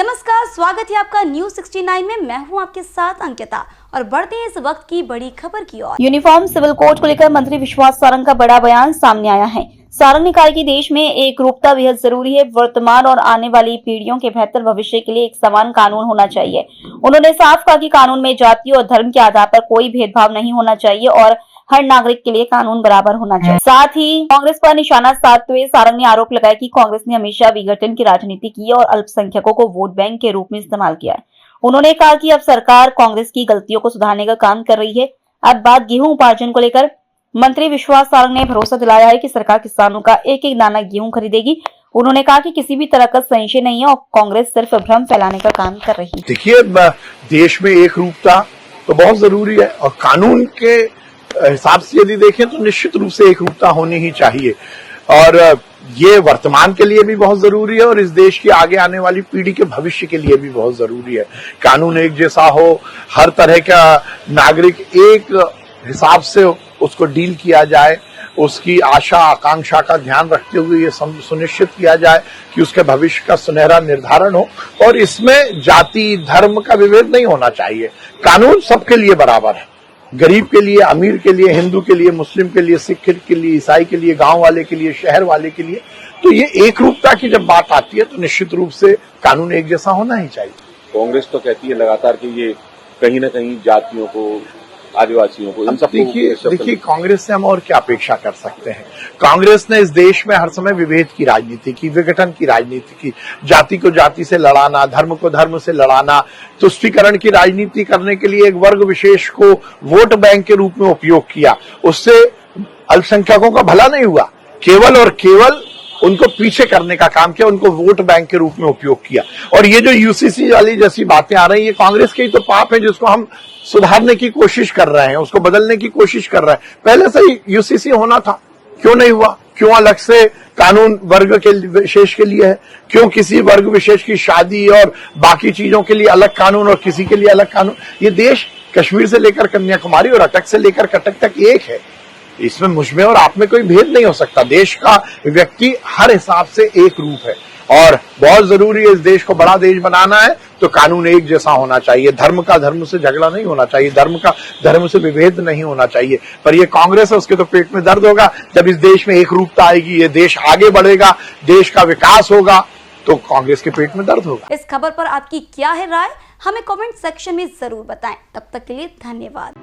नमस्कार, स्वागत है आपका न्यूज 69 में। मैं हूं आपके साथ अंकिता और बढ़ते हैं इस वक्त की बड़ी खबर की ओर। यूनिफॉर्म सिविल कोड को लेकर मंत्री विश्वास सारंग का बड़ा बयान सामने आया है। सारंग ने कहा कि देश में एक रूपता बेहद जरूरी है। वर्तमान और आने वाली पीढ़ियों के बेहतर भविष्य के लिए एक समान कानून होना चाहिए। उन्होंने साफ कहा कि कानून में जाति और धर्म के आधार पर कोई भेदभाव नहीं होना चाहिए और हर नागरिक के लिए कानून बराबर होना चाहिए। साथ ही कांग्रेस पर निशाना साधते हुए सारंग ने आरोप लगाया कि कांग्रेस ने हमेशा विघटन की राजनीति की और अल्पसंख्यकों को वोट बैंक के रूप में इस्तेमाल किया है। उन्होंने कहा कि अब सरकार कांग्रेस की गलतियों को सुधारने का काम कर रही है। अब बात गेहूं उपार्जन को लेकर मंत्री विश्वास सारंग ने भरोसा दिलाया है कि सरकार किसानों का एक एक दाना गेहूं खरीदेगी। उन्होंने कहा कि किसी भी तरह का संशय नहीं है और कांग्रेस सिर्फ भ्रम फैलाने का काम कर रही है। देखिए, देश में एक रूपता तो बहुत जरूरी है और कानून के हिसाब से यदि देखें तो निश्चित रूप से एक रूपता होनी ही चाहिए और ये वर्तमान के लिए भी बहुत जरूरी है और इस देश की आगे आने वाली पीढ़ी के भविष्य के लिए भी बहुत जरूरी है। कानून एक जैसा हो, हर तरह का नागरिक एक हिसाब से उसको डील किया जाए, उसकी आशा आकांक्षा का ध्यान रखते हुए ये सुनिश्चित किया जाए कि उसके भविष्य का सुनहरा निर्धारण हो और इसमें जाति धर्म का विभेद नहीं होना चाहिए। कानून सबके लिए बराबर है, गरीब के लिए, अमीर के लिए, हिंदू के लिए, मुस्लिम के लिए, सिख के लिए, ईसाई के लिए, गांव वाले के लिए, शहर वाले के लिए। तो ये एक रूपता की जब बात आती है तो निश्चित रूप से कानून एक जैसा होना ही चाहिए। कांग्रेस तो कहती है लगातार कि ये कहीं ना कहीं जातियों को, आदिवासियों को, इन सब देखिए कांग्रेस से हम और क्या अपेक्षा कर सकते हैं। कांग्रेस ने इस देश में हर समय विभेद की राजनीति की, विघटन की राजनीति की, जाति को जाति से लड़ाना, धर्म को धर्म से लड़ाना, तुष्टीकरण की राजनीति करने के लिए एक वर्ग विशेष को वोट बैंक के रूप में उपयोग किया। उससे अल्पसंख्यकों का भला नहीं हुआ, केवल और केवल उनको पीछे करने का काम किया, उनको वोट बैंक के रूप में उपयोग किया। और ये जो यूसीसी वाली जैसी बातें आ रही है, कांग्रेस के ही तो पाप है जिसको हम सुधारने की कोशिश कर रहे हैं, उसको बदलने की कोशिश कर रहे हैं। पहले से ही यूसीसी होना था, क्यों नहीं हुआ? क्यों अलग से कानून वर्ग के विशेष के लिए है? क्यों किसी वर्ग विशेष की शादी और बाकी चीजों के लिए अलग कानून और किसी के लिए अलग कानून? ये देश कश्मीर से लेकर कन्याकुमारी और अटक से लेकर कटक तक एक है। इसमें मुझमें और आप में कोई भेद नहीं हो सकता। देश का व्यक्ति हर हिसाब से एक रूप है और बहुत जरूरी है। इस देश को बड़ा देश बनाना है तो कानून एक जैसा होना चाहिए। धर्म का धर्म से झगड़ा नहीं होना चाहिए, धर्म का धर्म से विभेद नहीं होना चाहिए। पर ये कांग्रेस है, उसके तो पेट में दर्द होगा। जब इस देश में एक रूपता आएगी, ये देश आगे बढ़ेगा, देश का विकास होगा, तो कांग्रेस के पेट में दर्द होगा। इस खबर पर आपकी क्या है राय, हमें कमेंट सेक्शन में जरूर बताएं। तब तक के लिए धन्यवाद।